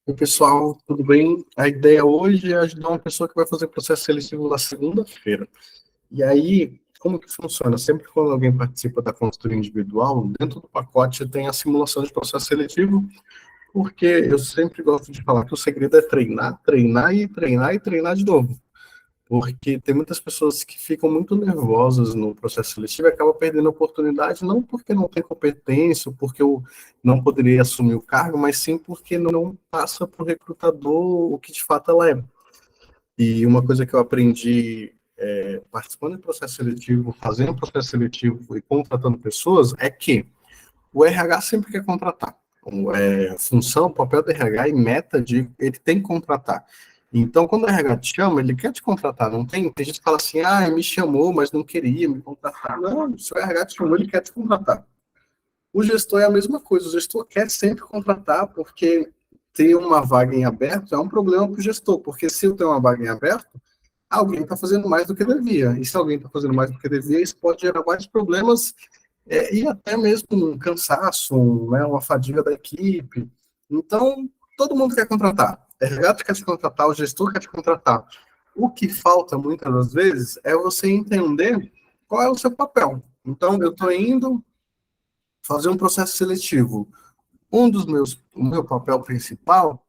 Oi, pessoal, tudo bem? A ideia hoje é ajudar uma pessoa que vai fazer processo seletivo na segunda-feira. E aí, como que funciona? Sempre quando alguém participa da consultoria individual, dentro do pacote tem a simulação de processo seletivo, porque eu sempre gosto de falar que o segredo é treinar, treinar e treinar e treinar de novo. Porque tem muitas pessoas que ficam muito nervosas no processo seletivo e acabam perdendo a oportunidade, não porque não tem competência, ou porque eu não poderia assumir o cargo, mas sim porque não passa para o recrutador o que de fato ela é. E uma coisa que eu aprendi participando do processo seletivo, fazendo processo seletivo e contratando pessoas, é que o RH sempre quer contratar. Função, papel do RH e meta de ele tem que contratar. Então, quando o RH te chama, ele quer te contratar. Não tem gente que fala assim, me chamou, mas não queria me contratar. Não, se o RH te chamou, ele quer te contratar. O gestor é a mesma coisa. O gestor quer sempre contratar, porque ter uma vaga em aberto é um problema para o gestor, porque se eu tenho uma vaga em aberto, alguém está fazendo mais do que devia. E se alguém está fazendo mais do que devia, isso pode gerar vários problemas e até mesmo um cansaço, né, uma fadiga da equipe. Então, todo mundo quer contratar. O RH quer te contratar, o gestor quer te contratar. O que falta, muitas das vezes, é você entender qual é o seu papel. Então, eu estou indo fazer um processo seletivo. O meu papel principal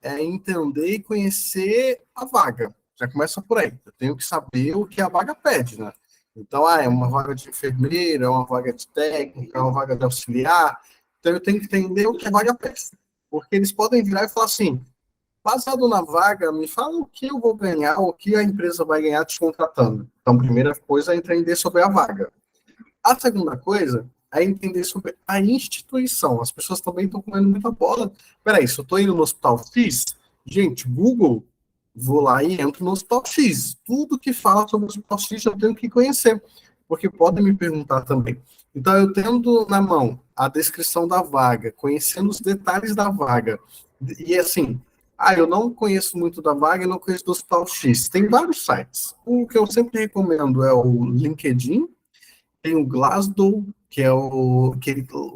é entender e conhecer a vaga. Já começa por aí. Eu tenho que saber o que a vaga pede, né? Então, é uma vaga de enfermeira, é uma vaga de técnica, é uma vaga de auxiliar. Então, eu tenho que entender o que a vaga pede. Porque eles podem virar e falar assim, baseado na vaga, me fala o que eu vou ganhar, o que a empresa vai ganhar te contratando. Então, a primeira coisa é entender sobre a vaga. A segunda coisa é entender sobre a instituição. As pessoas também estão comendo muita bola. Peraí, se eu estou indo no hospital X, gente, Google, vou lá e entro no hospital X. Tudo que fala sobre o hospital X eu tenho que conhecer, porque podem me perguntar também. Então, eu tendo na mão a descrição da vaga, conhecendo os detalhes da vaga, e assim, eu não conheço muito da vaga e não conheço do hospital X. Tem vários sites. O que eu sempre recomendo é o LinkedIn, tem o Glassdoor, o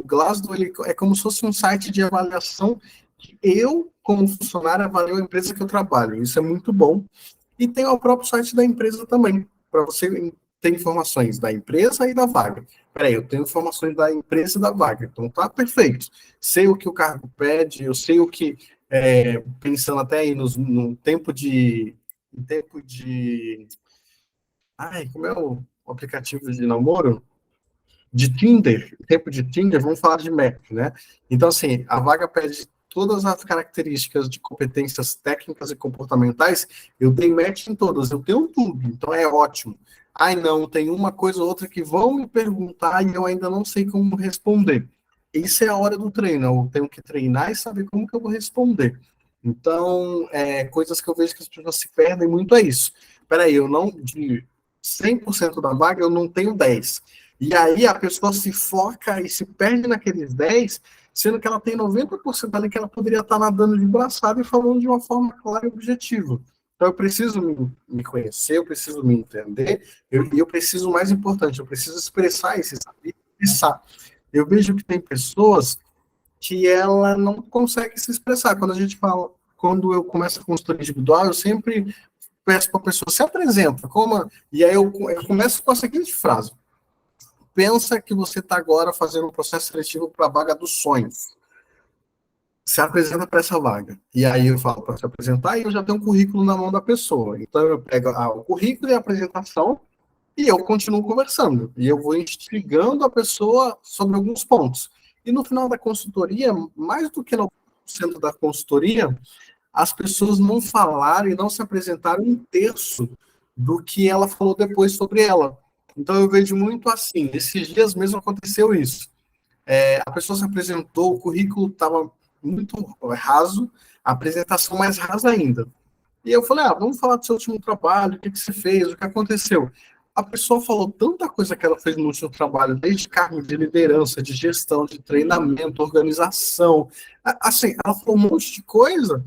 Glassdoor ele é como se fosse um site de avaliação que eu, como funcionário, avalio a empresa que eu trabalho. Isso é muito bom. E tem o próprio site da empresa também, para você ter informações da empresa e da vaga. Peraí, eu tenho informações da empresa e da vaga, então tá perfeito. Sei o que o cargo pede, eu sei o que, pensando até aí no tempo de. Em tempo de. Como é o aplicativo de namoro? De Tinder, tempo de Tinder, vamos falar de match, né? Então, assim, a vaga pede todas as características de competências técnicas e comportamentais, eu dei match em todas, eu tenho tudo, então é ótimo. Não, tem uma coisa ou outra que vão me perguntar e eu ainda não sei como responder. Isso é a hora do treino, eu tenho que treinar e saber como que eu vou responder. Então, coisas que eu vejo que as pessoas se perdem muito é isso. Peraí, eu não, de 100% da vaga, eu não tenho 10. E aí a pessoa se foca e se perde naqueles 10, sendo que ela tem 90% ali que ela poderia estar nadando de braçada e falando de uma forma clara e objetiva. Então eu preciso me conhecer, eu preciso me entender, e eu preciso, mais importante, eu preciso expressar esse saber, expressar. Eu vejo que tem pessoas que ela não consegue se expressar. Quando eu começo a consultoria individual, eu sempre peço para a pessoa, se apresenta, e aí eu começo com a seguinte frase: pensa que você está agora fazendo um processo seletivo para a vaga dos sonhos. Se apresenta para essa vaga. E aí eu falo para se apresentar e eu já tenho um currículo na mão da pessoa. Então eu pego o currículo e a apresentação e eu continuo conversando. E eu vou instigando a pessoa sobre alguns pontos. E no final da consultoria, mais do que no centro da consultoria, as pessoas não falaram e não se apresentaram um terço do que ela falou depois sobre ela. Então eu vejo muito assim, esses dias mesmo aconteceu isso. A pessoa se apresentou, o currículo estava muito raso, a apresentação mais rasa ainda. E eu falei, vamos falar do seu último trabalho, o que você fez, o que aconteceu. A pessoa falou tanta coisa que ela fez no último trabalho, desde cargo de liderança, de gestão, de treinamento, organização. Assim, ela falou um monte de coisa,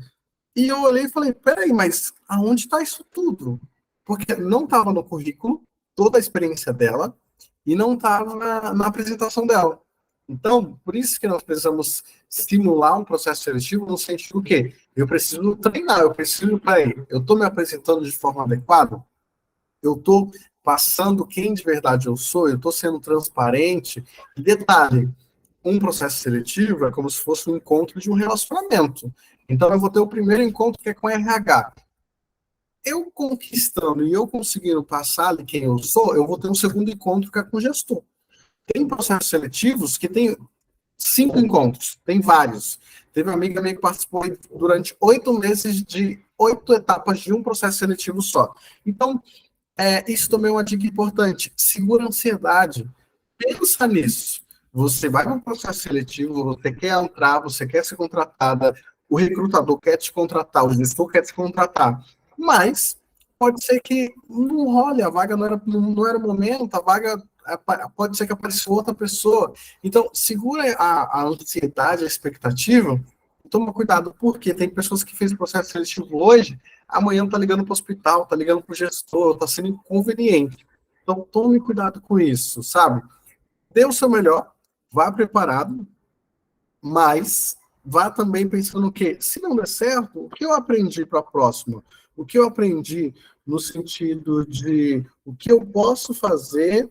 e eu olhei e falei, peraí, mas aonde está isso tudo? Porque não estava no currículo toda a experiência dela e não estava na apresentação dela. Então, por isso que nós precisamos simular um processo seletivo no sentido que Eu preciso treinar, peraí, eu estou me apresentando de forma adequada? Eu estou passando quem de verdade eu sou? Eu estou sendo transparente? E detalhe, um processo seletivo é como se fosse um encontro de um relacionamento. Então, eu vou ter o primeiro encontro que é com RH. Eu conquistando e eu conseguindo passar ali quem eu sou, eu vou ter um segundo encontro que é com o gestor. Tem processos seletivos que tem 5 encontros, tem vários. Teve uma amiga minha que participou durante 8 meses de 8 etapas de um processo seletivo só. Então, isso também é uma dica importante. Segura a ansiedade. Pensa nisso. Você vai para um processo seletivo, você quer entrar, você quer ser contratada, o recrutador quer te contratar, o gestor quer te contratar. Mas pode ser que não role, a vaga não era o momento, a vaga pode ser que apareça outra pessoa. Então, segura a ansiedade, a expectativa, e toma cuidado, porque tem pessoas que fez o processo seletivo hoje, amanhã tá ligando para o hospital, tá ligando para o gestor, tá sendo inconveniente. Então, tome cuidado com isso, sabe? Dê o seu melhor, vá preparado, mas vá também pensando o quê? Se não der certo, o que eu aprendi para a próxima? O que eu aprendi no sentido de o que eu posso fazer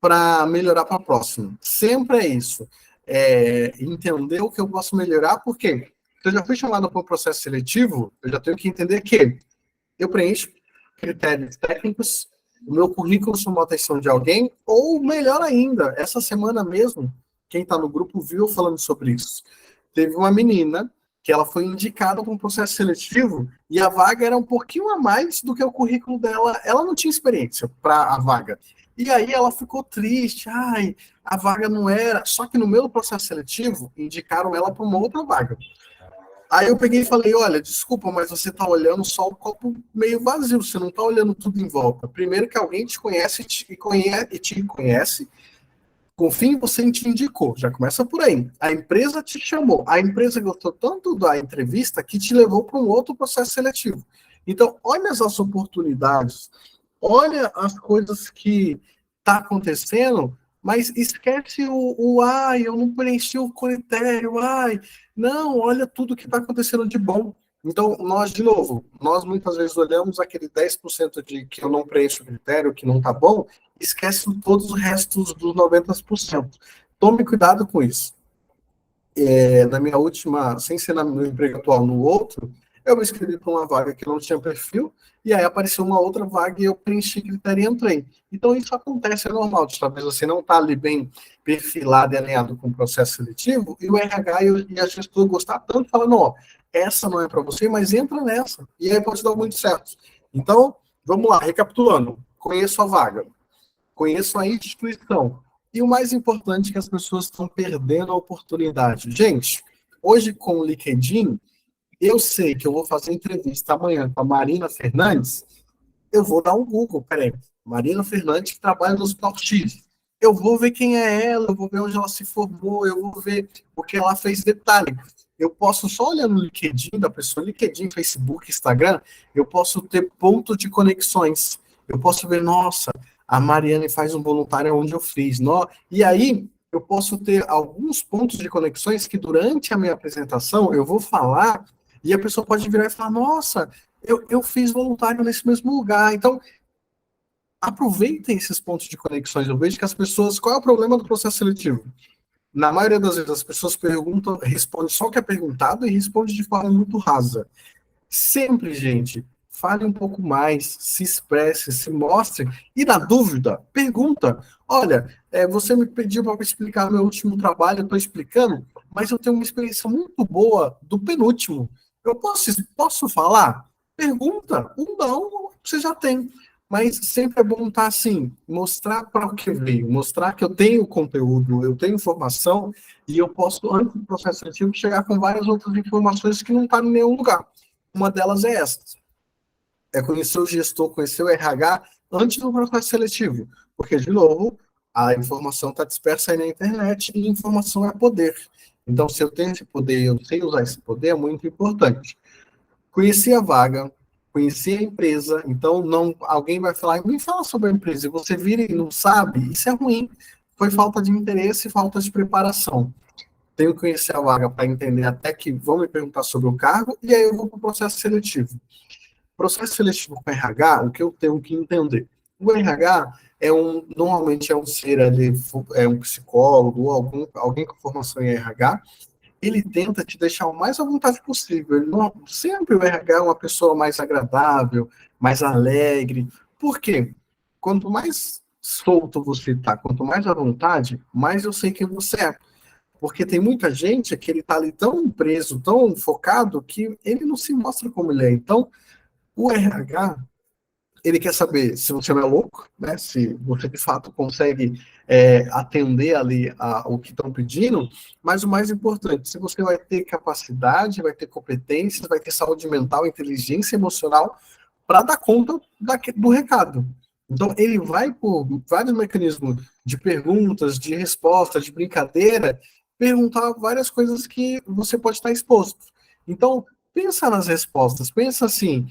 para melhorar para a próxima? Sempre é isso. Entender o que eu posso melhorar, porque se eu já fui chamado para um processo seletivo, eu já tenho que entender que eu preencho critérios técnicos, o meu currículo chamou a atenção de alguém, ou melhor ainda, essa semana mesmo, quem está no grupo viu falando sobre isso. Teve uma menina que ela foi indicada para um processo seletivo e a vaga era um pouquinho a mais do que o currículo dela. Ela não tinha experiência para a vaga. E aí ela ficou triste, ai, a vaga não era. Só que no meu processo seletivo, indicaram ela para uma outra vaga. Aí eu peguei e falei, olha, desculpa, mas você está olhando só o copo meio vazio, você não está olhando tudo em volta. Primeiro que alguém te conhece e te conhece, confia em você e te indicou, já começa por aí. A empresa te chamou, a empresa gostou tanto da entrevista que te levou para um outro processo seletivo. Então, olha as oportunidades, olha as coisas que está acontecendo, mas esquece ai, eu não preenchi o critério, ai, não, olha tudo que está acontecendo de bom. Então, nós, de novo, nós muitas vezes olhamos aquele 10% de que eu não preencho o critério, que não está bom, esquece todos os restos dos 90%. Tome cuidado com isso. Na minha última, sem ser no meu emprego atual, no outro, eu me inscrevi para uma vaga que não tinha perfil, e aí apareceu uma outra vaga e eu preenchi critério e entrei. Então isso acontece, é normal, talvez você não está ali bem perfilado e alinhado com o processo seletivo, e o RH e a gestora gostar tanto, falando, ó, essa não é para você, mas entra nessa, e aí pode dar muito certo. Então, vamos lá, recapitulando, conheço a vaga, conheço a instituição. E o mais importante é que as pessoas estão perdendo a oportunidade. Gente, hoje com o LinkedIn, eu sei que eu vou fazer entrevista amanhã com a Marina Fernandes, eu vou dar um Google, peraí, Marina Fernandes que trabalha no Hospital X. Eu vou ver quem é ela, eu vou ver onde ela se formou, eu vou ver o que ela fez, detalhe. Eu posso só olhar no LinkedIn da pessoa, LinkedIn, Facebook, Instagram, eu posso ter ponto de conexões. Eu posso ver, nossa, a Mariane faz um voluntário onde eu fiz. E aí, eu posso ter alguns pontos de conexões que durante a minha apresentação eu vou falar e a pessoa pode virar e falar, nossa, eu fiz voluntário nesse mesmo lugar. Então, aproveitem esses pontos de conexões. Eu vejo que as pessoas. Qual é o problema do processo seletivo? Na maioria das vezes, as pessoas perguntam, respondem só o que é perguntado e respondem de forma muito rasa. Sempre, gente, fale um pouco mais, se expresse, se mostre. E na dúvida, pergunta. Olha, você me pediu para explicar meu último trabalho, eu estou explicando, mas eu tenho uma experiência muito boa do penúltimo. Eu posso falar? Pergunta. Um não, você já tem. Mas sempre é bom estar assim, mostrar para o que veio, mostrar que eu tenho conteúdo, eu tenho informação, e eu posso, antes do processo seletivo, chegar com várias outras informações que não estão em nenhum lugar. Uma delas é essa, é conhecer o gestor, conhecer o RH antes do processo seletivo, porque, de novo, a informação está dispersa aí na internet e informação é poder. Então, se eu tenho esse poder, eu sei usar esse poder, é muito importante. Conhecer a vaga, conhecer a empresa, então não, alguém vai falar, me fala sobre a empresa, e você vira e não sabe, isso é ruim. Foi falta de interesse e falta de preparação. tenho que conhecer a vaga para entender até que vão me perguntar sobre o cargo, e aí eu vou para o processo seletivo. Processo seletivo com RH, o que eu tenho que entender? O RH normalmente é um ser ali, é um psicólogo, ou alguém com formação em RH, ele tenta te deixar o mais à vontade possível. Sempre o RH é uma pessoa mais agradável, mais alegre. Por quê? Quanto mais solto você está, quanto mais à vontade, mais eu sei quem você é. Porque tem muita gente que ele está ali tão preso, tão focado, que ele não se mostra como ele é. Então, o RH, ele quer saber se você não é louco, né? Se você de fato consegue atender ali o que estão pedindo, mas o mais importante, se você vai ter capacidade, vai ter competências, vai ter saúde mental, inteligência emocional para dar conta do recado. Então, ele vai por vários mecanismos de perguntas, de resposta, de brincadeira, perguntar várias coisas que você pode estar exposto. Então, pensa nas respostas, pensa assim,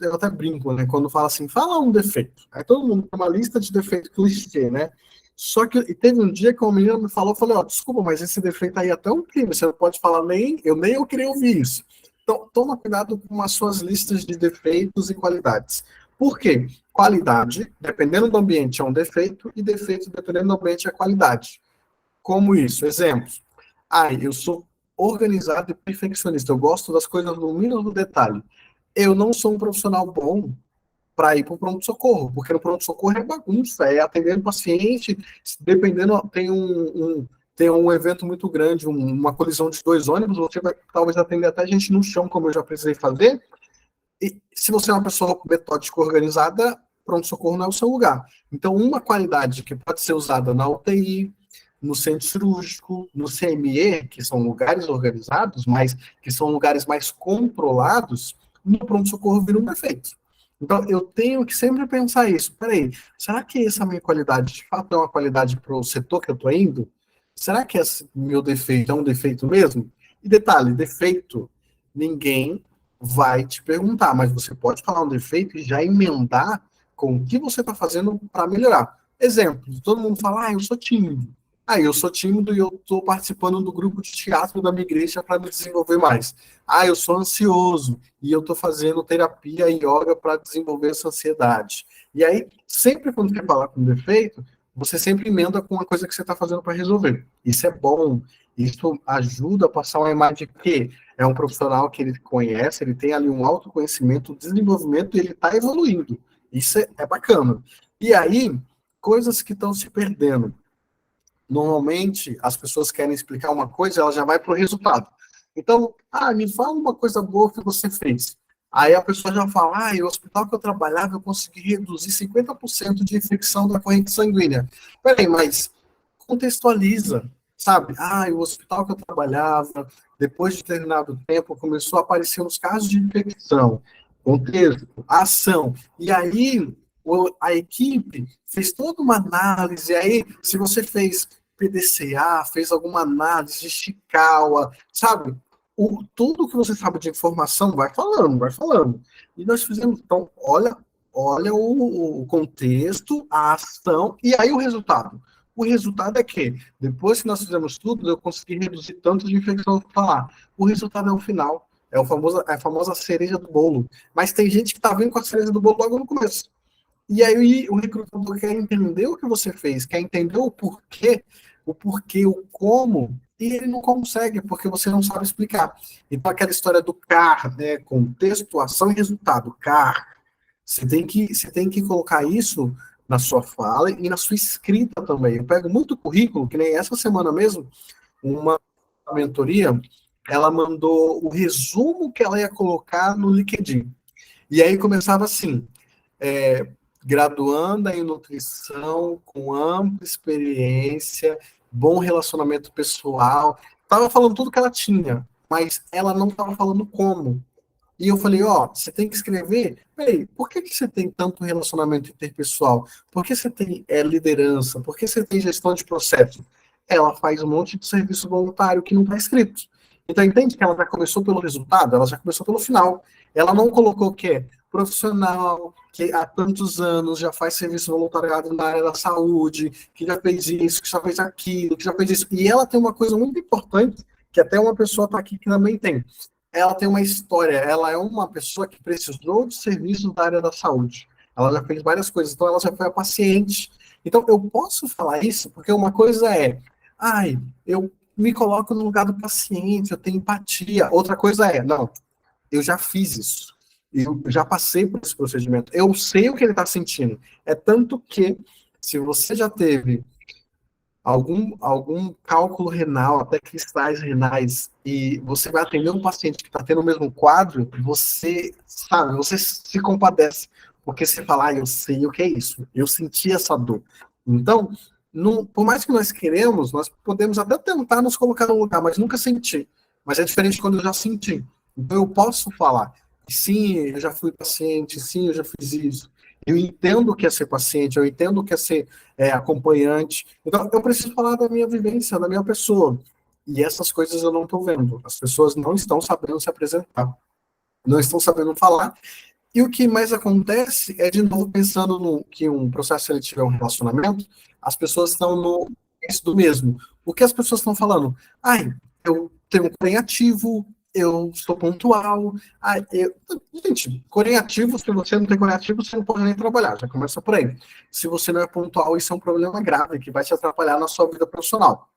eu até brinco, né? Quando fala assim, fala um defeito. Aí todo mundo tem uma lista de defeitos clichê, né? Só que teve um dia que uma menina me falou, eu falei, ó, desculpa, mas esse defeito aí é tão crime, você não pode falar nem eu queria ouvir isso. Então, toma cuidado com as suas listas de defeitos e qualidades. Por quê? Qualidade, dependendo do ambiente, é um defeito, e defeito, dependendo do ambiente, é qualidade. Como isso? Exemplos. Eu sou organizado e perfeccionista, eu gosto das coisas no mínimo do detalhe. Eu não sou um profissional bom para ir para o pronto-socorro, porque no pronto-socorro é bagunça, é atendendo o paciente, dependendo, tem um evento muito grande, uma colisão de dois ônibus, você vai talvez atender até gente no chão, como eu já precisei fazer, e se você é uma pessoa metódica organizada, pronto-socorro não é o seu lugar. Então, uma qualidade que pode ser usada na UTI, no centro cirúrgico, no CME, que são lugares organizados, mas que são lugares mais controlados, no pronto-socorro vira um defeito. Então, eu tenho que sempre pensar isso. Peraí, será que essa minha qualidade, de fato, é uma qualidade para o setor que eu estou indo? Será que esse meu defeito é um defeito mesmo? E detalhe, defeito, ninguém vai te perguntar, mas você pode falar um defeito e já emendar com o que você está fazendo para melhorar. Exemplo, todo mundo fala, eu sou tímido. Eu sou tímido e eu estou participando do grupo de teatro da minha igreja para me desenvolver mais. Eu sou ansioso e eu estou fazendo terapia e yoga para desenvolver essa ansiedade. E aí, sempre quando quer falar com defeito, você sempre emenda com uma coisa que você está fazendo para resolver. Isso é bom, isso ajuda a passar uma imagem de que é um profissional que ele conhece, ele tem ali um autoconhecimento, desenvolvimento e ele está evoluindo. Isso é bacana. E aí, coisas que estão se perdendo. Normalmente, as pessoas querem explicar uma coisa, ela já vai para o resultado. Então, me fala uma coisa boa que você fez. Aí a pessoa já fala, o hospital que eu trabalhava, eu consegui reduzir 50% de infecção da corrente sanguínea. Peraí, mas contextualiza, sabe? O hospital que eu trabalhava, depois de determinado tempo, começou a aparecer uns casos de infecção. Contexto, ação. E aí, a equipe fez toda uma análise. Aí, se você fez PDCA, fez alguma análise de Chikawa, sabe? Tudo que você sabe de informação, vai falando, vai falando. E nós fizemos, então, olha o contexto, a ação, e aí o resultado. O resultado é que, depois que nós fizemos tudo, eu consegui reduzir tanto de infecção hospitalar. O resultado é o final. É a famosa cereja do bolo. Mas tem gente que está vindo com a cereja do bolo logo no começo. E aí o recrutador quer entender o que você fez, quer entender o porquê, o como, e ele não consegue, porque você não sabe explicar. Então, aquela história do CAR, né, contexto, ação e resultado, CAR, você tem que colocar isso na sua fala e na sua escrita também. Eu pego muito currículo, que nem essa semana mesmo, uma mentoria, ela mandou o resumo que ela ia colocar no LinkedIn. E aí começava assim, graduanda em nutrição, com ampla experiência, bom relacionamento pessoal. Estava falando tudo que ela tinha, mas ela não estava falando como. E eu falei, você tem que escrever. Peraí, por que você tem tanto relacionamento interpessoal? Por que você tem liderança? Por que você tem gestão de processo? Ela faz um monte de serviço voluntário que não está escrito. Então, entende que ela já começou pelo resultado, ela já começou pelo final. Ela não colocou o quê? Profissional, que há tantos anos já faz serviço voluntariado na área da saúde, que já fez isso, que já fez aquilo, que já fez isso. E ela tem uma coisa muito importante, que até uma pessoa está aqui que também tem. Ela tem uma história, ela é uma pessoa que precisou de serviço da área da saúde. Ela já fez várias coisas, então ela já foi a paciente. Então, eu posso falar isso porque uma coisa é, ai, eu me coloco no lugar do paciente, eu tenho empatia. Outra coisa é, não, eu já fiz isso. Eu já passei por esse procedimento. Eu sei o que ele está sentindo. É tanto que, se você já teve algum cálculo renal, até cristais renais, e você vai atender um paciente que está tendo o mesmo quadro, você sabe, você se compadece, porque você fala, eu sei o que é isso, eu senti essa dor. Então, por mais que nós queremos, nós podemos até tentar nos colocar no lugar, mas nunca sentir. Mas é diferente quando eu já senti. Então, eu posso falar, sim, eu já fui paciente, sim, eu já fiz isso. Eu entendo o que é ser paciente, eu entendo o que é ser acompanhante. Então, eu preciso falar da minha vivência, da minha pessoa. E essas coisas eu não estou vendo. As pessoas não estão sabendo se apresentar, não estão sabendo falar. E o que mais acontece é, de novo, pensando no que um processo seletivo é um relacionamento, as pessoas estão no isso do mesmo. O que as pessoas estão falando? Ai, eu tenho um corém ativo, eu sou pontual. Ai, Gente, corém ativo, se você não tem corém ativo, você não pode nem trabalhar, já começa por aí. Se você não é pontual, isso é um problema grave que vai te atrapalhar na sua vida profissional.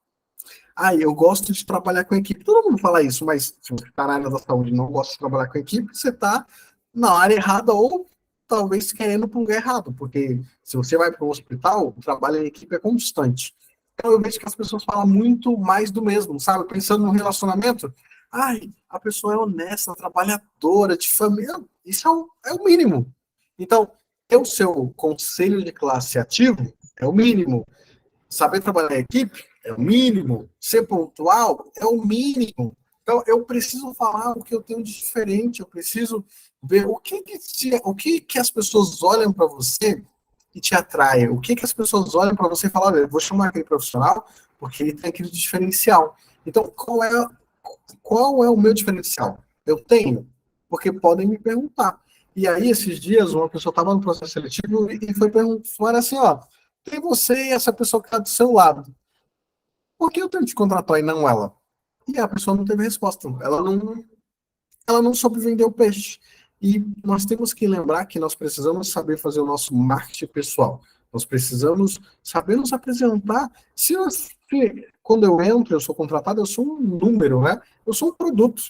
Eu gosto de trabalhar com equipe. Todo mundo fala isso, mas se você está na área da saúde e não gosta de trabalhar com equipe, você está na área errada ou talvez querendo para um lugar errado, porque se você vai para um hospital, o trabalho em equipe é constante. Então eu vejo que as pessoas falam muito mais do mesmo, sabe? Pensando no relacionamento, a pessoa é honesta, trabalhadora, de família, isso é o mínimo. Então, ter o seu conselho de classe ativo é o mínimo. Saber trabalhar em equipe é o mínimo. Ser pontual é o mínimo. Então, eu preciso falar o que eu tenho de diferente. Eu preciso ver o que as pessoas olham para você e te atrai. O que as pessoas olham para você e falam, olha, eu vou chamar aquele profissional porque ele tem aquele diferencial. Então, qual é o meu diferencial? Eu tenho, porque podem me perguntar. E aí, esses dias, uma pessoa estava no processo seletivo e foi perguntar assim, ó, tem você e essa pessoa que está do seu lado. Por que eu tenho que te contratar e não ela? E a pessoa não teve resposta. Ela não soube vender o peixe. E nós temos que lembrar que nós precisamos saber fazer o nosso marketing pessoal. Nós precisamos saber nos apresentar. Quando eu entro, eu sou contratado, eu sou um número, né? Eu sou um produto.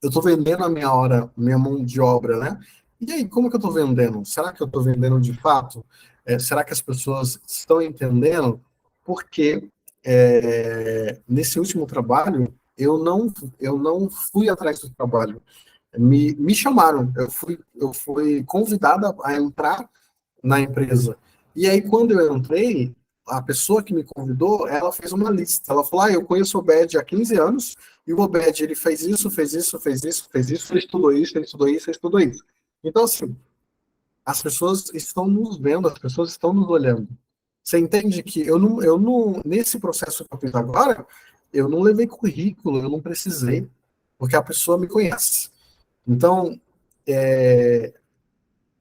Eu estou vendendo a minha hora, minha mão de obra, né? E aí, como que eu estou vendendo? Será que eu estou vendendo de fato? Será que as pessoas estão entendendo? Porque nesse último trabalho, eu não fui atrás do trabalho. Me chamaram, eu fui convidada a entrar na empresa. E aí, quando eu entrei, a pessoa que me convidou, ela fez uma lista. Ela falou, eu conheço o Obed há 15 anos, e o Obed, ele fez isso, fez isso, fez isso, fez isso, ele estudou isso, ele estudou isso, ele estudou isso. Então, assim, as pessoas estão nos vendo, as pessoas estão nos olhando. Você entende que eu não, nesse processo que eu fiz agora, eu não levei currículo, eu não precisei, porque a pessoa me conhece. Então,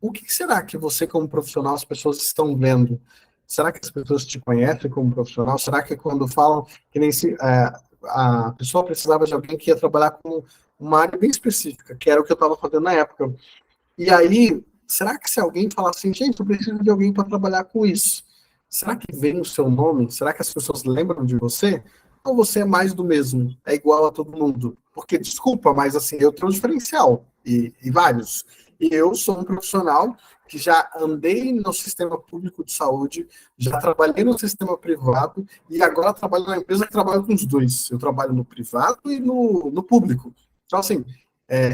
o que será que você, como profissional, as pessoas estão vendo? Será que as pessoas te conhecem como profissional? Será que quando falam que nem se a pessoa precisava de alguém que ia trabalhar com uma área bem específica, que era o que eu estava fazendo na época? E aí, será que se alguém falar assim, gente, eu preciso de alguém para trabalhar com isso, será que vem o seu nome? Será que as pessoas lembram de você? Ou você é mais do mesmo? É igual a todo mundo? Porque, desculpa, mas assim, eu tenho um diferencial, e vários. E eu sou um profissional que já andei no sistema público de saúde, já trabalhei no sistema privado, e agora trabalho na empresa que trabalha com os dois. Eu trabalho no privado e no público. Então, assim,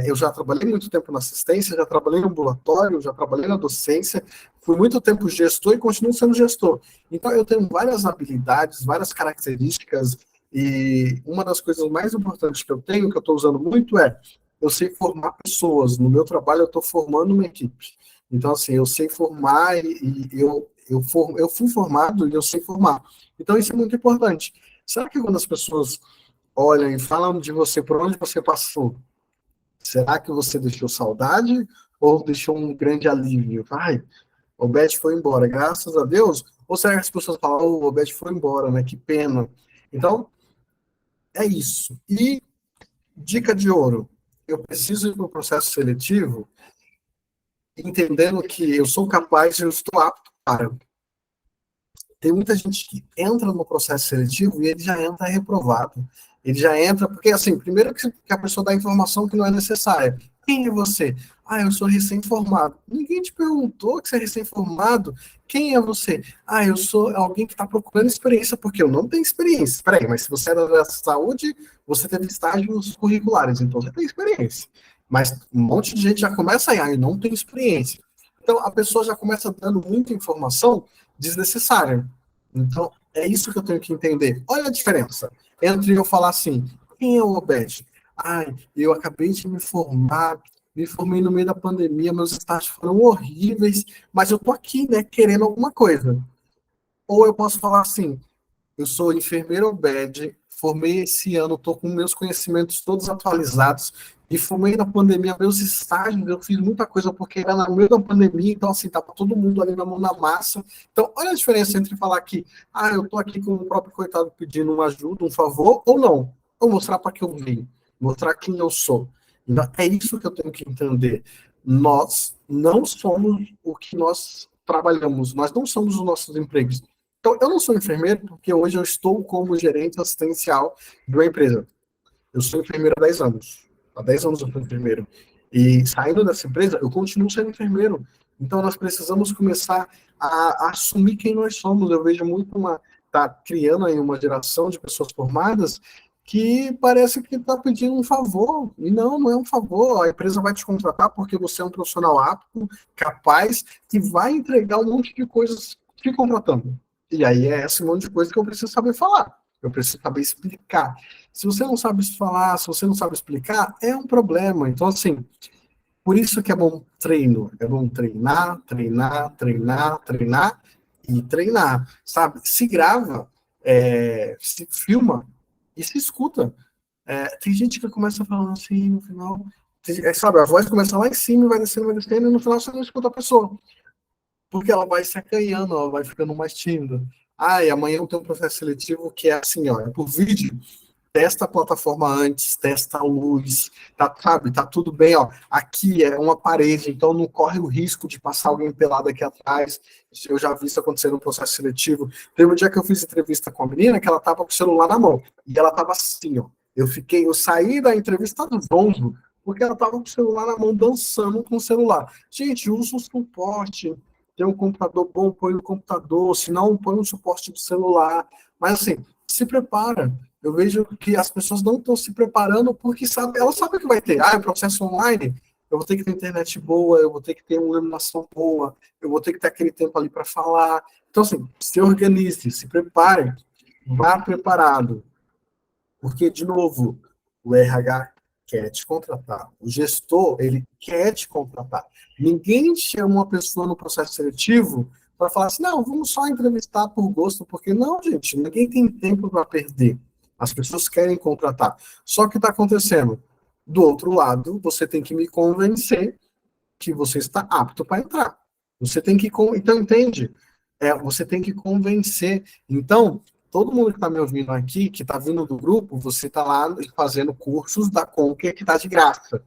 eu já trabalhei muito tempo na assistência, já trabalhei no ambulatório, já trabalhei na docência, fui muito tempo gestor e continuo sendo gestor. Então, eu tenho várias habilidades, várias características, e uma das coisas mais importantes que eu tenho, que eu estou usando muito, eu sei formar pessoas. No meu trabalho, eu estou formando uma equipe. Então, assim, eu sei formar eu fui formado e eu sei formar. Então, isso é muito importante. Será que quando as pessoas olham e falam de você por onde você passou, será que você deixou saudade ou deixou um grande alívio? Ai, o Beth foi embora, graças a Deus. Ou será que as pessoas falam, oh, o Beth foi embora, né? Que pena. Então, é isso. E dica de ouro, eu preciso ir para o processo seletivo entendendo que eu sou capaz, eu estou apto para. Tem muita gente que entra no processo seletivo e ele já entra reprovado. Ele já entra, porque assim, primeiro que a pessoa dá informação que não é necessária. Quem é você? Ah, eu sou recém-formado. Ninguém te perguntou que você é recém-formado. Quem é você? Ah, eu sou alguém que está procurando experiência, porque eu não tenho experiência. Peraí, mas se você era da saúde, você teve estágios curriculares, então você tem experiência. Mas um monte de gente já começa aí, ah, eu não tenho experiência. Então a pessoa já começa dando muita informação desnecessária. Então, é isso que eu tenho que entender. Olha a diferença entre eu falar assim, quem é o Obed? Ai, eu acabei de me formei no meio da pandemia, meus estágios foram horríveis, mas eu tô aqui, né, querendo alguma coisa. Ou eu posso falar assim, eu sou enfermeiro Obed, formei esse ano, estou com meus conhecimentos todos atualizados, e formei na pandemia meus estágios, eu fiz muita coisa porque era no meio da pandemia, então assim, estava todo mundo ali na mão na massa. Então, olha a diferença entre falar que, ah, eu estou aqui com o próprio coitado pedindo uma ajuda, um favor, ou não. Ou mostrar para que eu vim, mostrar quem eu sou. Então, é isso que eu tenho que entender. Nós não somos o que nós trabalhamos, nós não somos os nossos empregos. Então, eu não sou enfermeiro porque hoje eu estou como gerente assistencial de uma empresa. Eu sou enfermeiro há 10 anos. Há 10 anos eu sou enfermeiro. E saindo dessa empresa, eu continuo sendo enfermeiro. Então, nós precisamos começar a assumir quem nós somos. Eu vejo muito tá criando aí uma geração de pessoas formadas que parece que está pedindo um favor. E não, não é um favor. A empresa vai te contratar porque você é um profissional apto, capaz, que vai entregar um monte de coisas te contratando. E aí é esse monte de coisa que eu preciso saber falar. Eu preciso saber explicar. Se você não sabe falar, se você não sabe explicar, é um problema. Então, assim, por isso que é bom treino. É bom treinar, treinar, treinar, treinar e treinar, sabe? Se grava, se filma e se escuta. Tem gente que começa falando assim no final, sabe? A voz começa lá em cima, vai descendo, e no final você não escuta a pessoa. Porque ela vai se acanhando, ela vai ficando mais tímida. Ah, e amanhã eu tenho um processo seletivo que é assim, ó, é por vídeo. Testa a plataforma antes, testa a luz, tá, sabe? Tá tudo bem, ó. Aqui é uma parede, então não corre o risco de passar alguém pelado aqui atrás. Eu já vi isso acontecer no processo seletivo. Teve um dia que eu fiz entrevista com a menina que ela tava com o celular na mão. E ela tava assim, ó. Eu saí da entrevista do zonzo, porque ela tava com o celular na mão, dançando com o celular. Gente, usa o suporte. Tem um computador bom, põe no computador, se não, põe um suporte do celular. Mas assim, se prepara. Eu vejo que as pessoas não estão se preparando porque elas sabem que vai ter. Ah, é processo online, eu vou ter que ter internet boa, eu vou ter que ter uma iluminação boa, eu vou ter que ter aquele tempo ali para falar. Então, assim, se organize, se prepare, vá preparado. Porque, de novo, o RH quer te contratar. O gestor, ele quer te contratar. Ninguém chama uma pessoa no processo seletivo para falar assim, não, vamos só entrevistar por gosto, porque não, gente, ninguém tem tempo para perder. As pessoas querem contratar. Só que está acontecendo. Do outro lado, você tem que me convencer que você está apto para entrar. Você tem que. Então, entende? Você tem que convencer. Então, todo mundo que está me ouvindo aqui, que está vindo do grupo, você está lá fazendo cursos da Conquer que está de graça.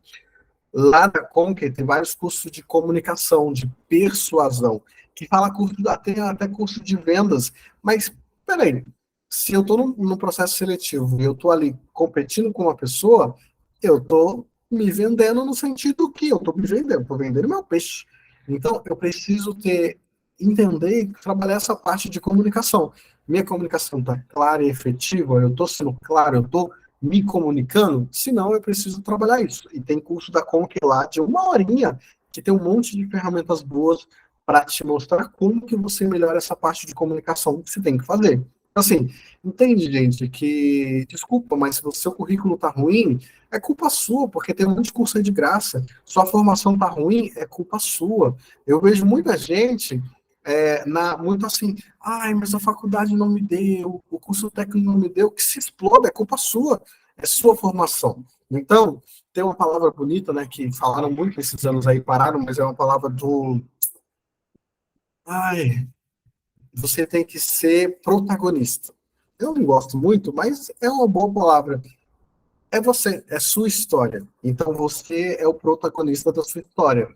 Lá da Conquer tem vários cursos de comunicação, de persuasão, que fala curso, até curso de vendas. Mas, peraí, se eu estou no processo seletivo e eu estou ali competindo com uma pessoa, eu estou me vendendo no sentido que eu estou me vendendo, estou vendendo meu peixe. Então, eu preciso entender e trabalhar essa parte de comunicação. Minha comunicação está clara e efetiva, eu estou sendo claro, eu estou me comunicando, senão eu preciso trabalhar isso. E tem curso da Conquer lá de uma horinha, que tem um monte de ferramentas boas para te mostrar como que você melhora essa parte de comunicação que você tem que fazer. Assim, entende, gente, que, desculpa, mas se o seu currículo tá ruim, é culpa sua, porque tem um monte de curso aí de graça. Sua formação tá ruim, é culpa sua. Eu vejo muita gente muito assim, ai, mas a faculdade não me deu, o curso técnico não me deu, que se exploda, é culpa sua. é sua formação. Então, tem uma palavra bonita, né, que falaram muito esses anos aí, pararam, mas é uma palavra do... Ai, você tem que ser protagonista. Eu não gosto muito, mas é uma boa palavra. É você, é sua história. Então você é o protagonista da sua história.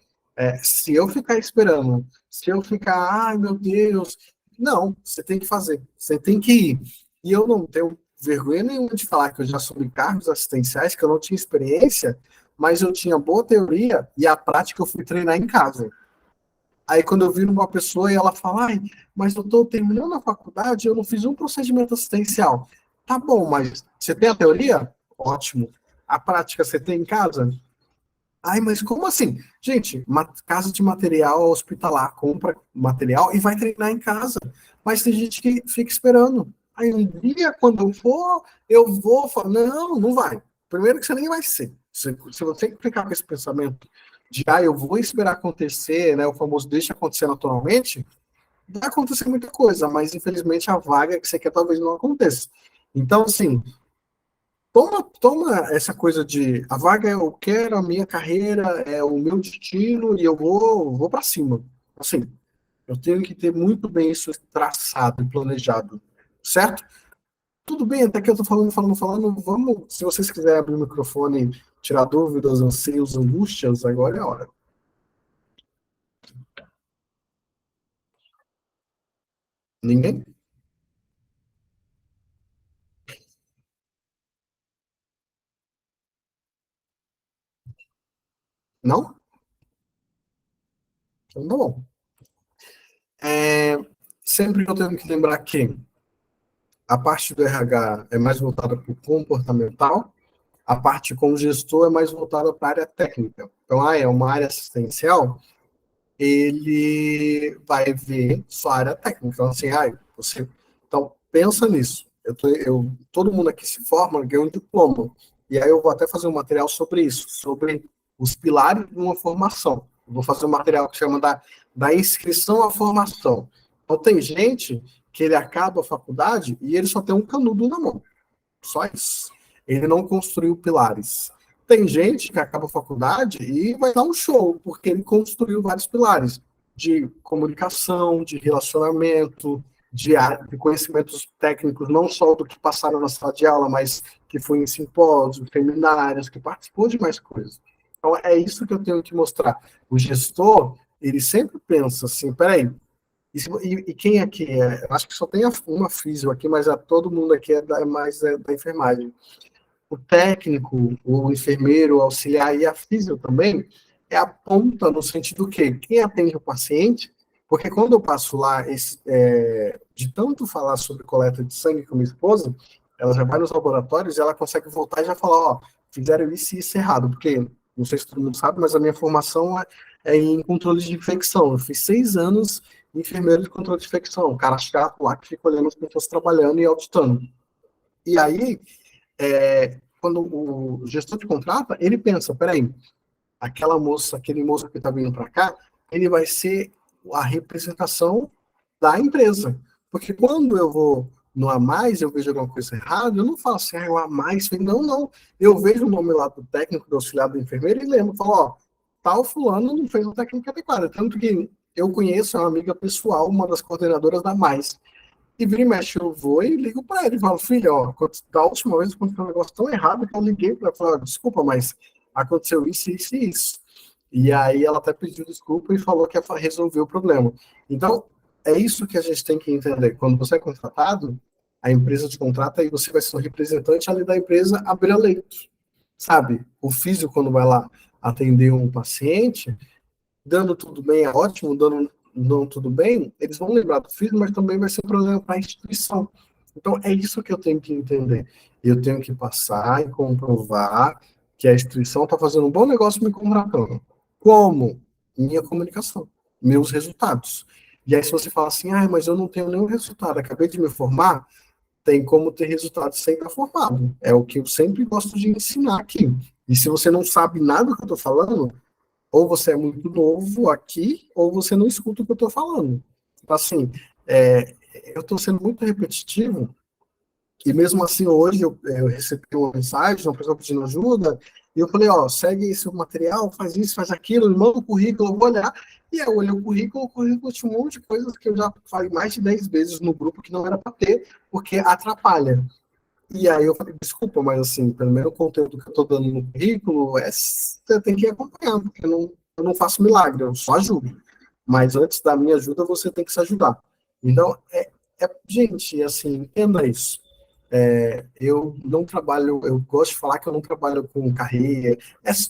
Se eu ficar esperando, se eu ficar, ai meu Deus, não, você tem que fazer, você tem que ir. E eu não tenho vergonha nenhuma de falar que eu já subi cargos assistenciais, que eu não tinha experiência, mas eu tinha boa teoria e a prática eu fui treinar em casa. Aí quando eu vi uma pessoa e ela fala, ai, mas eu estou terminando a faculdade, eu não fiz um procedimento assistencial. Tá bom, mas você tem a teoria? Ótimo. A prática você tem em casa? Ai, mas como assim? Gente, casa de material hospitalar, compra material e vai treinar em casa. Mas tem gente que fica esperando. Aí um dia, quando eu for, eu vou falar, não, não vai. Primeiro que você nem vai ser. Se você ficar com esse pensamento de, eu vou esperar acontecer, né, o famoso deixa acontecer naturalmente, vai acontecer muita coisa, mas infelizmente a vaga que você quer talvez não aconteça. Então, assim, toma essa coisa de a vaga eu quero, a minha carreira é o meu destino e eu vou para cima. Assim, eu tenho que ter muito bem isso traçado e planejado, certo? Tudo bem, até que eu tô falando, vamos, se vocês quiserem abrir o microfone, tirar dúvidas, anseios, angústias, agora é a hora. Ninguém? Não? Então tá bom. É, sempre eu tenho que lembrar que a parte do RH é mais voltada para o comportamental, a parte com o gestor é mais voltada para a área técnica. Então, é uma área assistencial, ele vai ver sua área técnica. Então, assim, você... Então, pensa nisso. Todo mundo aqui se forma, ganha um diploma. E aí eu vou até fazer um material sobre isso, sobre os pilares de uma formação. Eu vou fazer um material que chama da inscrição à formação. Então, tem gente que ele acaba a faculdade e ele só tem um canudo na mão. Só isso. Ele não construiu pilares. Tem gente que acaba a faculdade e vai dar um show, porque ele construiu vários pilares de comunicação, de relacionamento, de conhecimentos técnicos, não só do que passaram na sala de aula, mas que foi em simpósios, seminários, que participou de mais coisas. Então, é isso que eu tenho que mostrar. O gestor, ele sempre pensa assim, peraí, e quem aqui é? Eu acho que só tem uma físio aqui, mas todo mundo aqui é da enfermagem. O técnico, o enfermeiro, o auxiliar e a físio também é a ponta no sentido que quem atende o paciente, porque quando eu passo lá, de tanto falar sobre coleta de sangue com minha esposa, ela já vai nos laboratórios e ela consegue voltar e já falar, ó, fizeram isso e isso errado, porque, não sei se todo mundo sabe, mas a minha formação é em controle de infecção. Eu fiz 6 anos enfermeiro de controle de infecção, o cara chato lá que fica olhando as pessoas trabalhando e auditando. E aí, quando o gestor de contrata, ele pensa, peraí, aquele moço que está vindo para cá, ele vai ser a representação da empresa. Porque quando eu vou no A mais, eu vejo alguma coisa errada, eu não falo assim, o A mais, não, não. Eu vejo o nome lá do técnico, do auxiliar do enfermeiro e lembro, falo, ó, tal fulano não fez o técnico adequado. Tanto que eu conheço uma amiga pessoal, uma das coordenadoras da Mais. E vira e mexe, eu vou e ligo para ele e falo, filho, ó, da última vez aconteceu um negócio tão errado que eu liguei para falar, desculpa, mas aconteceu isso, isso e isso. E aí ela até pediu desculpa e falou que ia resolver o problema. Então, é isso que a gente tem que entender. Quando você é contratado, a empresa te contrata e você vai ser um representante ali da empresa abrir a leito. Sabe? O físico, quando vai lá atender um paciente, dando tudo bem é ótimo, dando não tudo bem, eles vão lembrar do filho, mas também vai ser um problema para a instituição. Então, é isso que eu tenho que entender. Eu tenho que passar e comprovar que a instituição está fazendo um bom negócio me contratando. Como? Minha comunicação, meus resultados. E aí, se você fala assim, mas eu não tenho nenhum resultado, acabei de me formar, tem como ter resultado sem estar formado. É o que eu sempre gosto de ensinar aqui. E se você não sabe nada do que eu estou falando, ou você é muito novo aqui, ou você não escuta o que eu estou falando. Então, assim, eu estou sendo muito repetitivo, E mesmo assim, hoje eu recebi uma mensagem, uma pessoa pedindo ajuda, e eu falei, ó, segue esse material, faz isso, faz aquilo, me manda o currículo, eu vou olhar. E eu olhei o currículo tinha um monte de coisas que eu já falei mais de 10 vezes no grupo que não era para ter, porque atrapalha. E aí eu falei, desculpa, mas assim, pelo menos o conteúdo que eu estou dando no currículo, você tem que ir acompanhando, porque eu não faço milagre, eu só ajudo. Mas antes da minha ajuda, você tem que se ajudar. Então, gente, assim, entenda isso. Eu não trabalho, eu gosto de falar que eu não trabalho com carreira.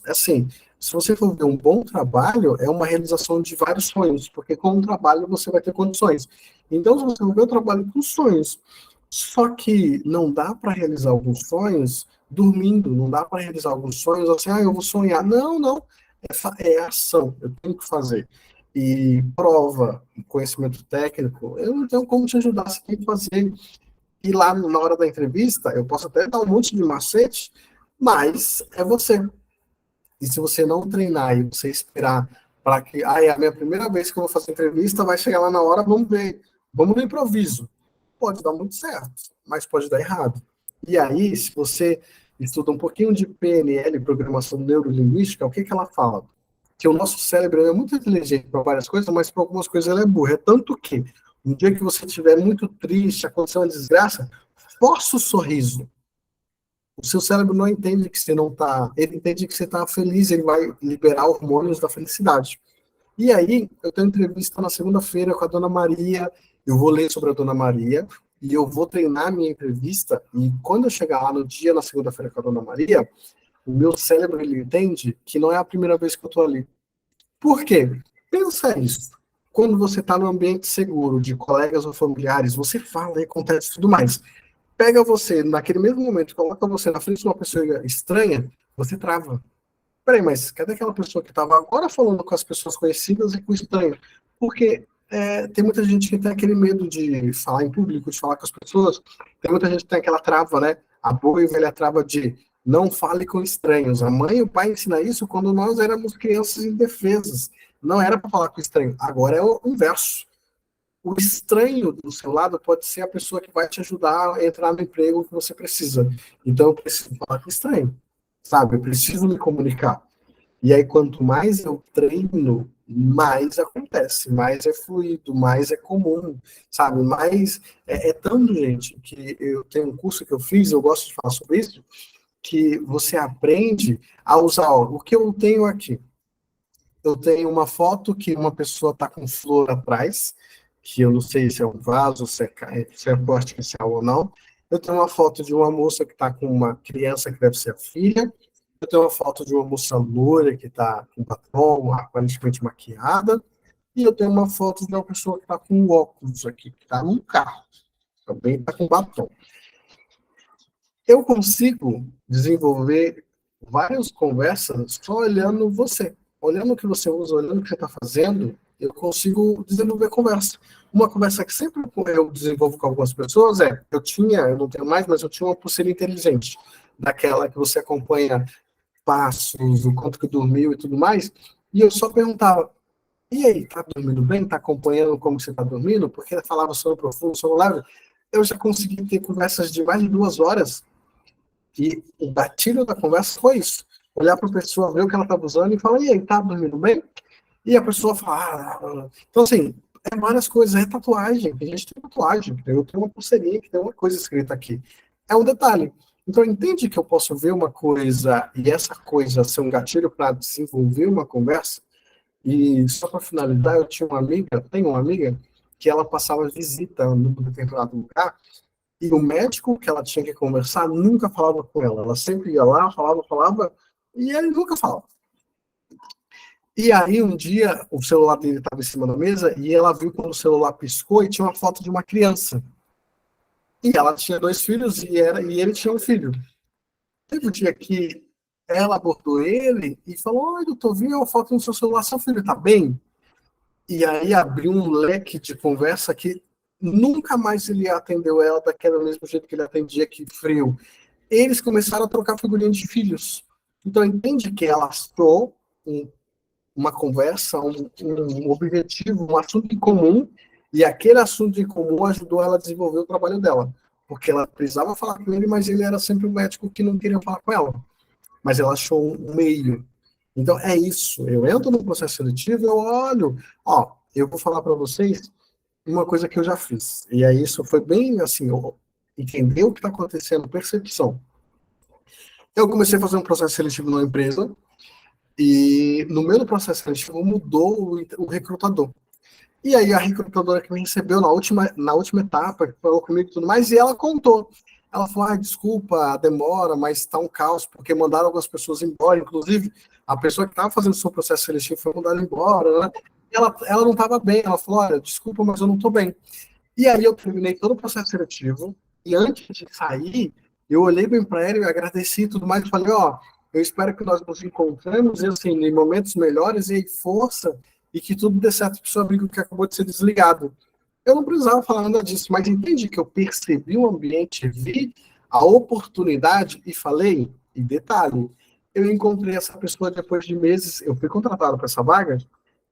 Assim, se você for ver um bom trabalho, é uma realização de vários sonhos, porque com o trabalho você vai ter condições. Então, se você for ver, eu trabalho com sonhos. Só que não dá para realizar alguns sonhos dormindo, não dá para realizar alguns sonhos assim, eu vou sonhar. Não, não. É ação, eu tenho que fazer. E prova, conhecimento técnico, eu não tenho como te ajudar, você tem que fazer. E lá na hora da entrevista, eu posso até dar um monte de macete, mas é você. E se você não treinar e você esperar para que, é a minha primeira vez que eu vou fazer entrevista, vai chegar lá na hora, vamos ver, vamos no improviso. Pode dar muito certo, mas pode dar errado. E aí, se você estuda um pouquinho de PNL, programação neurolinguística, o que que ela fala? Que o nosso cérebro é muito inteligente para várias coisas, mas para algumas coisas ele é burro. É tanto que, um dia que você estiver muito triste, aconteceu uma desgraça, força o sorriso. O seu cérebro não entende que você não está, ele entende que você está feliz, ele vai liberar hormônios da felicidade. E aí, eu tenho entrevista na segunda-feira com a Dona Maria, eu vou ler sobre a Dona Maria, e eu vou treinar a minha entrevista, e quando eu chegar lá no dia, na segunda-feira com a Dona Maria, o meu cérebro, ele entende que não é a primeira vez que eu estou ali. Por quê? Pensa isso. Quando você está num ambiente seguro, de colegas ou familiares, você fala e acontece tudo mais. Pega você, naquele mesmo momento, coloca você na frente de uma pessoa estranha, você trava. Peraí, mas cadê aquela pessoa que estava agora falando com as pessoas conhecidas e com o estranho? Porque tem muita gente que tem aquele medo de falar em público, de falar com as pessoas. Tem muita gente que tem aquela trava, né? A boa e velha trava de não fale com estranhos. A mãe e o pai ensinam isso quando nós éramos crianças indefesas. Não era para falar com estranho. Agora é o inverso. O estranho do seu lado pode ser a pessoa que vai te ajudar a entrar no emprego que você precisa. Então, eu preciso falar com estranho, sabe? Eu preciso me comunicar. E aí, quanto mais eu treino, mais acontece, mais é fluido, mais é comum, sabe? Mais tanto, gente, que eu tenho um curso que eu fiz, eu gosto de falar sobre isso, que você aprende a usar, ó, o que eu tenho aqui. Eu tenho uma foto que uma pessoa está com flor atrás, que eu não sei se é um vaso, se é porta artificial ou não. Eu tenho uma foto de uma moça que está com uma criança que deve ser a filha. Eu tenho uma foto de uma moça loura que está com batom, aparentemente maquiada. E eu tenho uma foto de uma pessoa que está com óculos aqui, que está num carro. Também está com batom. Eu consigo desenvolver várias conversas só olhando você. Olhando o que você usa, olhando o que você está fazendo, eu consigo desenvolver conversa. Uma conversa que sempre eu desenvolvo com algumas pessoas eu não tenho mais, mas eu tinha uma pulseira inteligente, daquela que você acompanha passos, o quanto que dormiu e tudo mais, e eu só perguntava, e aí, tá dormindo bem? Tá acompanhando como você tá dormindo? Porque ela falava sono profundo, sono leve. Eu já consegui ter conversas de mais de 2 horas, e o gatilho da conversa foi isso. Olhar para a pessoa, ver o que ela estava usando e falar, e aí, tá dormindo bem? E a pessoa fala, Então, assim, várias coisas. É tatuagem, a gente tem tatuagem. Eu tenho uma pulseirinha que tem uma coisa escrita aqui. É um detalhe. Então, entende que eu posso ver uma coisa e essa coisa ser um gatilho para desenvolver uma conversa? E só para finalizar, tenho uma amiga, que ela passava visita num determinado lugar e o médico que ela tinha que conversar nunca falava com ela. Ela sempre ia lá, falava, e ele nunca falava. E aí, um dia, o celular dele estava em cima da mesa e ela viu quando o celular piscou e tinha uma foto de uma criança. E ela tinha 2 filhos e ele tinha um filho. Teve um dia que ela abordou ele e falou: Oi, doutor, vi uma foto no seu celular, seu filho está bem? E aí abriu um leque de conversa que nunca mais ele atendeu ela daquele mesmo jeito que ele atendia, que frio. Eles começaram a trocar figurinha de filhos. Então, entende que ela achou uma conversa, um objetivo, um assunto em comum, e aquele assunto em comum ajudou ela a desenvolver o trabalho dela. porque ela precisava falar com ele, mas ele era sempre o médico que não queria falar com ela. Mas ela achou um meio. Então, é isso. Eu entro no processo seletivo, eu olho. Ó, eu vou falar para vocês uma coisa que eu já fiz. E aí, isso foi bem assim, entender o que está acontecendo, percepção. Eu comecei a fazer um processo seletivo numa empresa, e no meio do processo seletivo mudou o recrutador. E aí a recrutadora que me recebeu na última etapa, que falou comigo e tudo mais, e ela contou. Ela falou, desculpa a demora, mas está um caos, porque mandaram algumas pessoas embora, inclusive a pessoa que estava fazendo o seu processo seletivo foi mandada embora, né? E ela não estava bem, ela falou, olha, desculpa, mas eu não estou bem. E aí eu terminei todo o processo seletivo, e antes de sair, eu olhei bem para ela, eu agradeci e tudo mais, e falei, eu espero que nós nos encontremos, assim, em momentos melhores, e força, e que tudo dê certo para o seu amigo que acabou de ser desligado. Eu não precisava falar nada disso, mas entende que eu percebi o ambiente, vi a oportunidade e falei, e detalhe, eu encontrei essa pessoa depois de meses, eu fui contratado para essa vaga,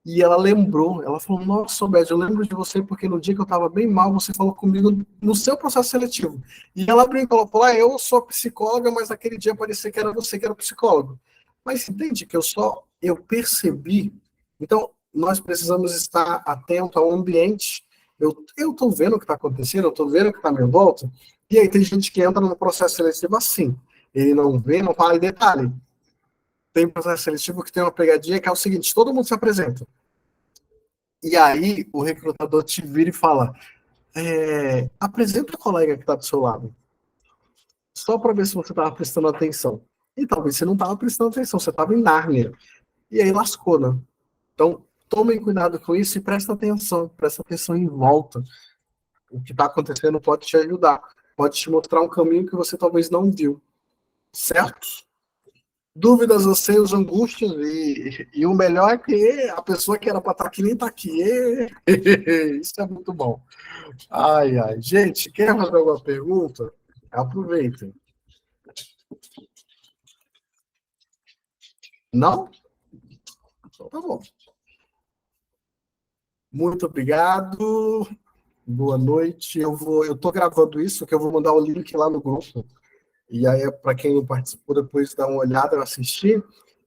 e ela lembrou, ela falou, nossa, Beth, eu lembro de você porque no dia que eu estava bem mal, você falou comigo no seu processo seletivo. E ela brincou, ela falou, eu sou psicóloga, mas naquele dia parecia que era você que era o psicólogo. Mas entende que eu percebi. Então, nós precisamos estar atento ao ambiente. Eu estou vendo o que está acontecendo, eu estou vendo o que está à minha volta, e aí tem gente que entra no processo seletivo assim. Ele não vê, não fala em detalhe. Tem processo seletivo que tem uma pegadinha que é o seguinte, todo mundo se apresenta. E aí o recrutador te vira e fala, apresenta o colega que está do seu lado, só para ver se você estava prestando atenção. E talvez você não estava prestando atenção, você estava em Nárnia. E aí lascou, né? Então, tomem cuidado com isso e presta atenção em volta. O que está acontecendo pode te ajudar, pode te mostrar um caminho que você talvez não viu, certo? Dúvidas, anseios, angústias, e o melhor é que a pessoa que era para estar aqui nem está aqui. Isso é muito bom. Ai, ai. Gente, quer fazer alguma pergunta? Aproveitem. Não? Então tá bom. Muito obrigado. Boa noite. Eu tô gravando isso, que eu vou mandar o link lá no grupo. E aí, para quem não participou, depois dar uma olhada, assistir.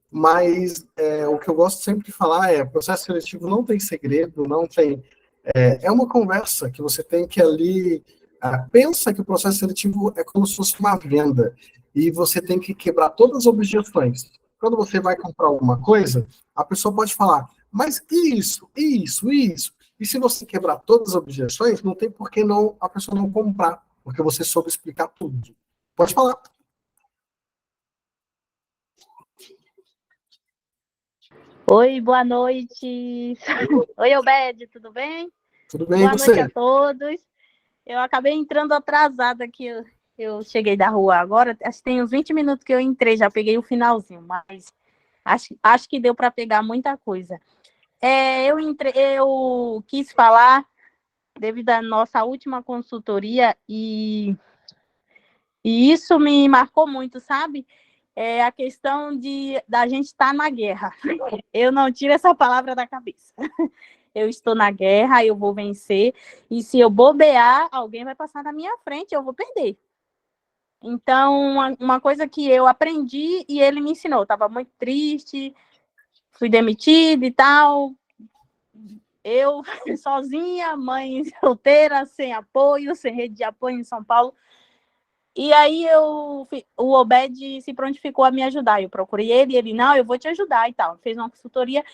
Mas o que eu gosto sempre de falar processo seletivo não tem segredo, não tem. É uma conversa que você tem que ali. Pensa que o processo seletivo é como se fosse uma venda. E você tem que quebrar todas as objeções. Quando você vai comprar alguma coisa, a pessoa pode falar, mas isso, isso, isso. E se você quebrar todas as objeções, não tem por que não, a pessoa não comprar, porque você soube explicar tudo. Pode falar. Oi, boa noite. Oi, Obed, tudo bem? Tudo bem, boa você? Noite a todos. Eu acabei entrando atrasada aqui. Eu cheguei da rua agora. Acho que tem uns 20 minutos que eu entrei, já peguei o finalzinho, mas acho que deu para pegar muita coisa. Eu quis falar devido à nossa última consultoria e isso me marcou muito, sabe? É a questão da gente estar na guerra. Eu não tiro essa palavra da cabeça. Eu estou na guerra, eu vou vencer, e se eu bobear, alguém vai passar na minha frente, eu vou perder. Então, uma coisa que eu aprendi e ele me ensinou, eu estava muito triste, fui demitida e tal, eu sozinha, mãe solteira, sem apoio, sem rede de apoio em São Paulo. E aí o Obed se prontificou a me ajudar. Eu procurei ele, não, eu vou te ajudar e tal. Fez uma consultoria,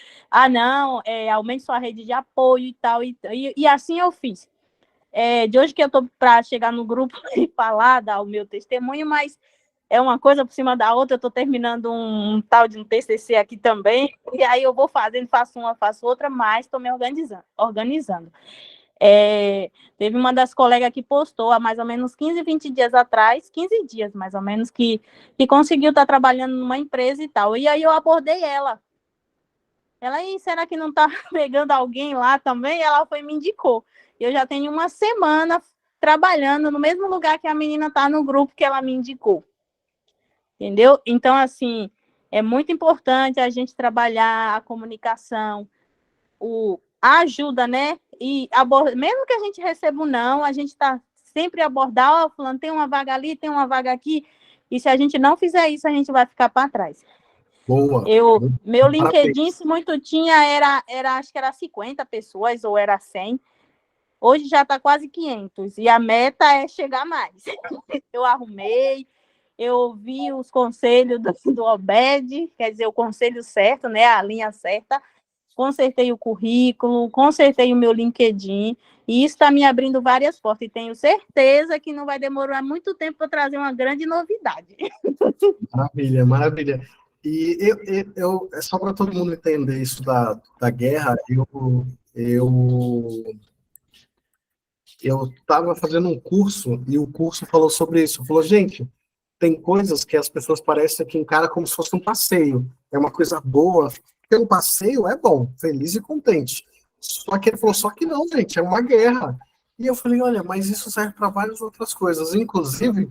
não, aumente sua rede de apoio e tal. E assim eu fiz. De hoje que eu estou para chegar no grupo e falar, dar o meu testemunho, mas é uma coisa por cima da outra. Eu estou terminando um tal de um TCC aqui também. E aí eu vou fazendo, faço uma, faço outra, mas estou me organizando. Teve uma das colegas que postou há mais ou menos 15, 20 dias atrás, 15 dias mais ou menos, que conseguiu estar trabalhando numa empresa e tal. E aí eu abordei ela. Ela, será que não está pegando alguém lá também? Ela foi e me indicou. Eu já tenho uma semana trabalhando no mesmo lugar que a menina está no grupo que ela me indicou. Entendeu? Então, assim, é muito importante a gente trabalhar a comunicação, a ajuda, né? E mesmo que a gente receba um não, a gente está sempre abordar, ó, fulano, tem uma vaga ali, tem uma vaga aqui, e se a gente não fizer isso, a gente vai ficar para trás. Boa. Meu Parabéns. LinkedIn, se muito tinha, acho que era 50 pessoas, ou era 100. Hoje já está quase 500, e a meta é chegar mais. Eu arrumei, eu ouvi os conselhos do Obed, quer dizer, o conselho certo, né, a linha certa, consertei o currículo, consertei o meu LinkedIn, e isso está me abrindo várias portas, e tenho certeza que não vai demorar muito tempo para trazer uma grande novidade. Maravilha, maravilha. E é só para todo mundo entender isso da guerra, eu estava fazendo um curso, e o curso falou sobre isso. Falou, gente, tem coisas que as pessoas parecem que encaram como se fosse um passeio. É uma coisa boa. Pelo passeio é bom, feliz e contente. Só que ele falou, só que não, gente, é uma guerra. E eu falei, olha, mas isso serve para várias outras coisas, inclusive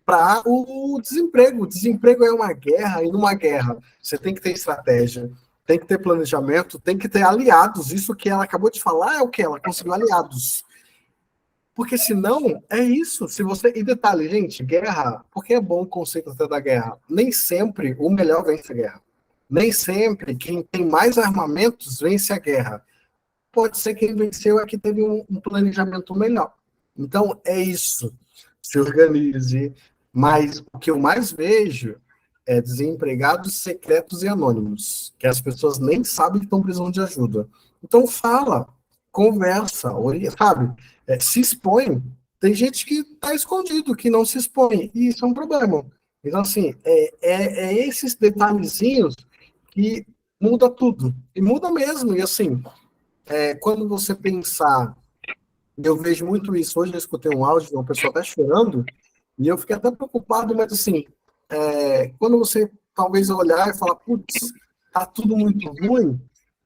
para o desemprego. O desemprego é uma guerra, e numa guerra você tem que ter estratégia, tem que ter planejamento, tem que ter aliados. Isso que ela acabou de falar é o que? Ela conseguiu aliados. Porque senão, é isso. Se você. E detalhe, gente, guerra, porque é bom o conceito até da guerra. Nem sempre o melhor vence a guerra. Nem sempre quem tem mais armamentos vence a guerra. Pode ser quem venceu é que teve um planejamento melhor. Então, é isso. Se organize. Mas o que eu mais vejo é desempregados secretos e anônimos, que as pessoas nem sabem que estão precisando de ajuda. Então, fala, conversa, sabe? Se expõe. Tem gente que está escondido, que não se expõe, e isso é um problema. Então, assim, esses detalhezinhos que muda tudo. E muda mesmo. E, assim, quando você pensar, eu vejo muito isso. Hoje eu escutei um áudio de uma pessoa até chorando, e eu fiquei até preocupado, mas, assim, quando você talvez olhar e falar, putz, tá tudo muito ruim,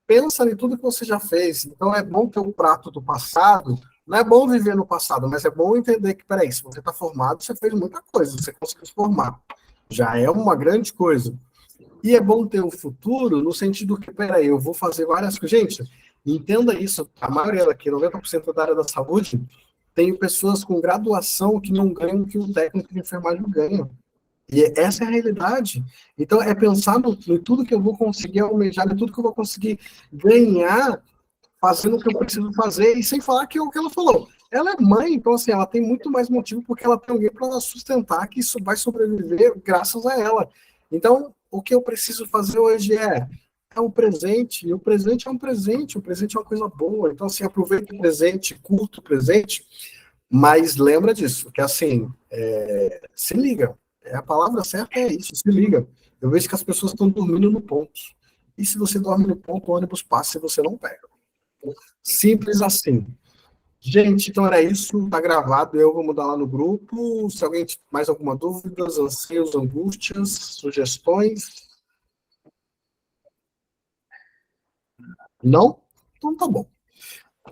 pensa em tudo que você já fez. Então é bom ter um prato do passado. Não é bom viver no passado, mas é bom entender que, peraí, se você está formado, você fez muita coisa, você conseguiu se formar. Já é uma grande coisa. E é bom ter o futuro no sentido que, peraí, eu vou fazer várias coisas. Gente, entenda isso, a maioria daqui, 90% da área da saúde, tem pessoas com graduação que não ganham o que um técnico de enfermagem ganha. E essa é a realidade. Então, é pensar em tudo que eu vou conseguir almejar, em tudo que eu vou conseguir ganhar, fazendo o que eu preciso fazer, e sem falar que é o que ela falou. Ela é mãe, então, assim, ela tem muito mais motivo porque ela tem alguém para sustentar, que isso vai sobreviver graças a ela. Então, o que eu preciso fazer hoje é o presente, e o presente é um presente, o presente é uma coisa boa. Então, assim, aproveita o presente, curta o presente, mas lembra disso, que assim, se liga. A palavra certa é isso, se liga. Eu vejo que as pessoas estão dormindo no ponto. E se você dorme no ponto, o ônibus passa e você não pega. Simples assim. Gente, então era isso, tá gravado, eu vou mudar lá no grupo. Se alguém tiver mais alguma dúvida, anseios, angústias, sugestões. Não? Então tá bom.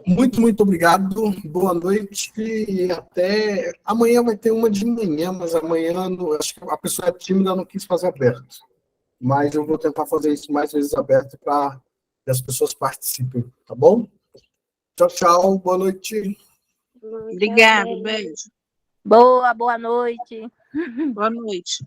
Muito, muito obrigado, boa noite e até amanhã. Vai ter uma de manhã, mas amanhã acho que a pessoa é tímida, não quis fazer aberto, mas eu vou tentar fazer isso mais vezes aberto para que as pessoas participem, tá bom? Tchau, tchau, boa noite. Obrigada, beijo. Boa noite. Boa noite.